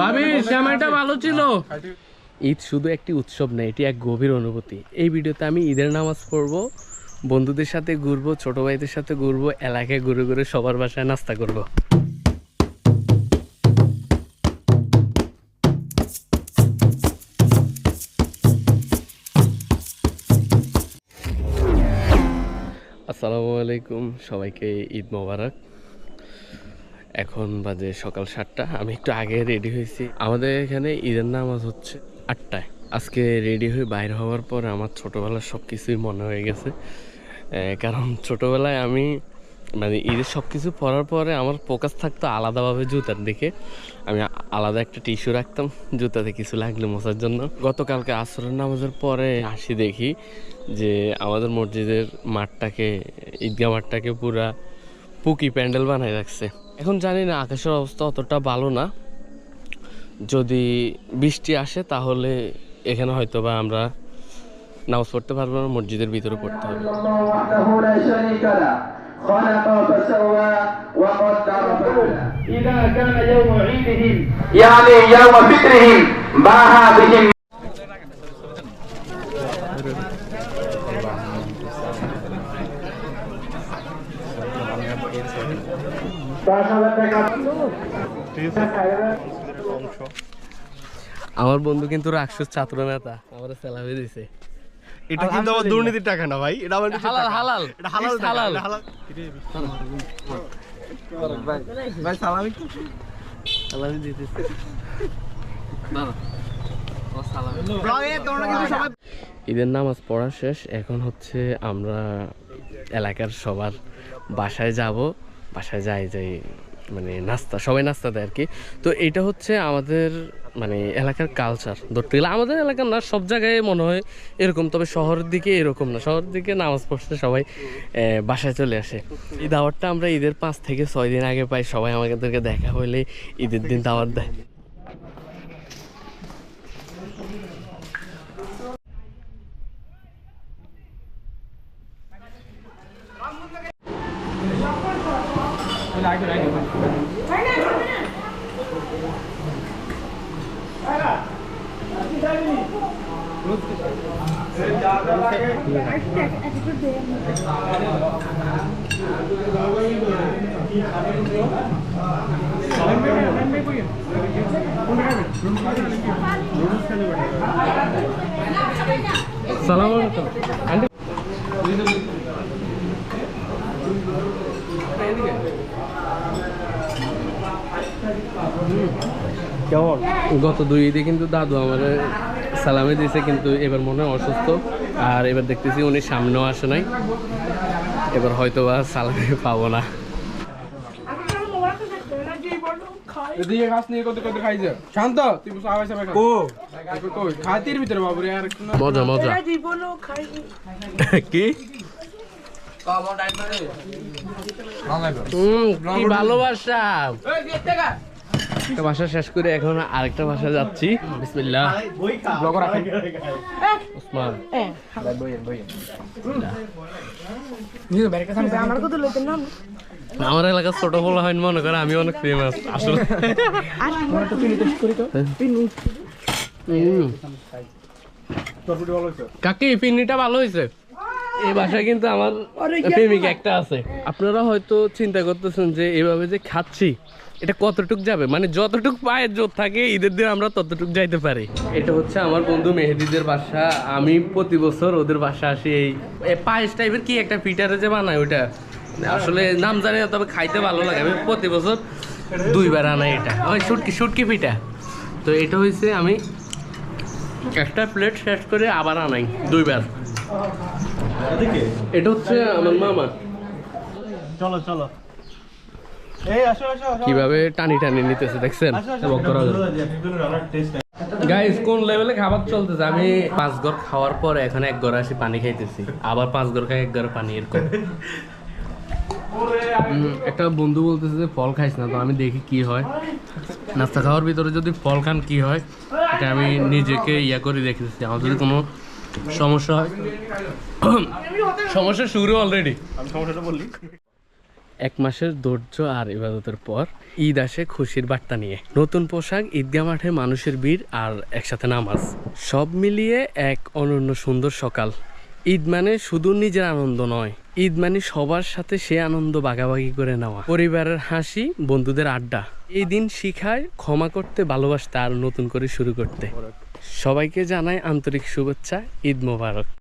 ভাবি সময়টা ভালো ছিল। ঈদ শুধু একটি উৎসব না, এটি এক গভীর অনুভূতি। এই ভিডিওতে আমি ঈদের নামাজ পড়বো, বন্ধুদের সাথে ঘুরবো, ছোট ভাইদের সাথে ঘুরবো, এলাকায় ঘুরে ঘুরে সবার বাসায় নাস্তা করবো। আসসালামু আলাইকুম, সবাইকে ঈদ মোবারক। এখন বাজে সকাল 7টা। আমি একটু আগে রেডি হয়েছি। আমাদের এখানে ঈদের নামাজ হচ্ছে 8টায়। আজকে রেডি হয়ে বাইরে হওয়ার পর আমার ছোটোবেলার সব কিছুই মনে হয়ে গেছে। কারণ ছোটোবেলায় আমি মানে ঈদের সব কিছু পরার পরে আমার ফোকাস থাকতো আলাদাভাবে জুতার দিকে। আমি আলাদা একটা টিস্যু রাখতাম জুতাতে কিছু লাগলে মোছার জন্য। গতকালকে আসরের নামাজের পরে আসি দেখি যে আমাদের মসজিদের মাঠটাকে, ঈদগাহ মাঠটাকে পুরা পুকি প্যান্ডেল বানায় রাখছে। এখন জানি না, আকাশের অবস্থা অতটা ভালো না। যদি বৃষ্টি আসে তাহলে এখানে হয়তো বা আমরা নামাজ পড়তে পারবো না, মসজিদের ভিতরে পড়তে হবে। আমার বন্ধু কিন্তু রাক্ষস ছাত্র নেতা, আমার সেলামি দিছে। এটা কিন্তু আমার দুর্নীতির টাকা না ভাই, এটা আমার হালাল হালাল, এটা হালাল হালাল হালাল। ভাই সালামি সালামি দিতেছে। ঈদের নামাজ পড়া শেষ। এখন হচ্ছে আমরা এলাকার সবার বাসায় যাব। বাসায় যাই মানে নাস্তা, সবাই নাস্তা দেয় আর কি। তো এটা হচ্ছে আমাদের মানে এলাকার কালচার ধরতে গেলে। আমাদের এলাকার না, সব জায়গায় মনে হয় এরকম, তবে শহরের দিকে এরকম না। শহরের দিকে নামাজ পড়তে সবাই বাসায় চলে আসে। এই দাওয়াতটা আমরা ঈদের 5 থেকে 6 দিন আগে পাই। সবাই আমাদেরকে দেখা হইলে ঈদের দিন দাওয়াত দেয়। সালাম আলাইকুম আন্টি। কেমন? গত 2 ঈদে কিন্তু দাদু আমার সালামে দিয়েছে, কিন্তু এবার মনে হয় অসুস্থ। আর এবার দেখতেছি উনি সামনেও আসে নাই। এবার হয়তো বা সালামে পাবো না। মজা মজা কি কি ভালোবাসা। একটা ভাষা শেষ করে এখন আরেকটা ভাষা যাচ্ছি। বিসমিল্লাহ। ওসমান আমার এলাকার ছোট বলা হয় মনে করে আমি অনেক ফেমাস আসলে। কাকি পিন্নিটা ভালো হয়েছে। এই বাসায় কিন্তু আমার প্রেমিক একটা আছে। আপনারা হয়তো চিন্তা করতেছেন যে এভাবে যে খাচ্ছি এটা কতটুক যাবে, মানে যতটুক পায়ের জোর থাকে ঈদের দিন আমরা ততটুক যাইতে পারি। এটা হচ্ছে আমার বন্ধু মেহেদিদের বাসা। আমি প্রতি বছর ওদের বাসা আসি। এই পায়েস টাইপের কি একটা পিঠারে যে বানায়, ওইটা আসলে নাম জানি না, তবে খাইতে ভালো লাগে। আমি প্রতি বছর 2 বার আনাই এটা। ওই শুটকি পিঠা। তো এটা হয়েছে আমি একটা প্লেট শেষ করে আবার আনাই 2 বার। এটা হচ্ছে আমার মামা। চলো চলো, কিভাবে টানি টানি নিতেছে দেখছেন। গাইস কোন লেভেলে খাবার চলতেছে। আমি 5 ঘর খাওয়ার পর এখন 1 ঘর আসি পানি খাইতেছি, আবার 5 ঘর খাই 1 ঘর পানি। এরকম একটা বন্ধু বলতেছে যে ফল খাইস না, তো আমি দেখি কি হয়। নাস্তা খাওয়ার ভিতরে যদি ফল খান কি হয়, এটা আমি নিজেকে করে দেখেছি। আমার যদি কোনো সমস্যা হয়, সমস্যা শুরু অলরেডি। আমি সমস্যাটা বললি। এক মাসের ধৈর্য আর ইবাদতের পর ঈদ আসে খুশির বার্তা নিয়ে। নতুন পোশাক, ঈদগাহ মাঠে মানুষের ভিড় আর একসাথে নামাজ, সব মিলিয়ে এক অনন্য সুন্দর সকাল। ঈদ মানে শুধু নিজের আনন্দ নয়, ঈদ মানে সবার সাথে সে আনন্দ ভাগাভাগি করে নেওয়া, পরিবারের হাসি, বন্ধুদের আড্ডা। এই দিন শিখায় ক্ষমা করতে, ভালোবাসতে আর নতুন করে শুরু করতে। সবাইকে জানাই আন্তরিক শুভেচ্ছা, ঈদ মোবারক।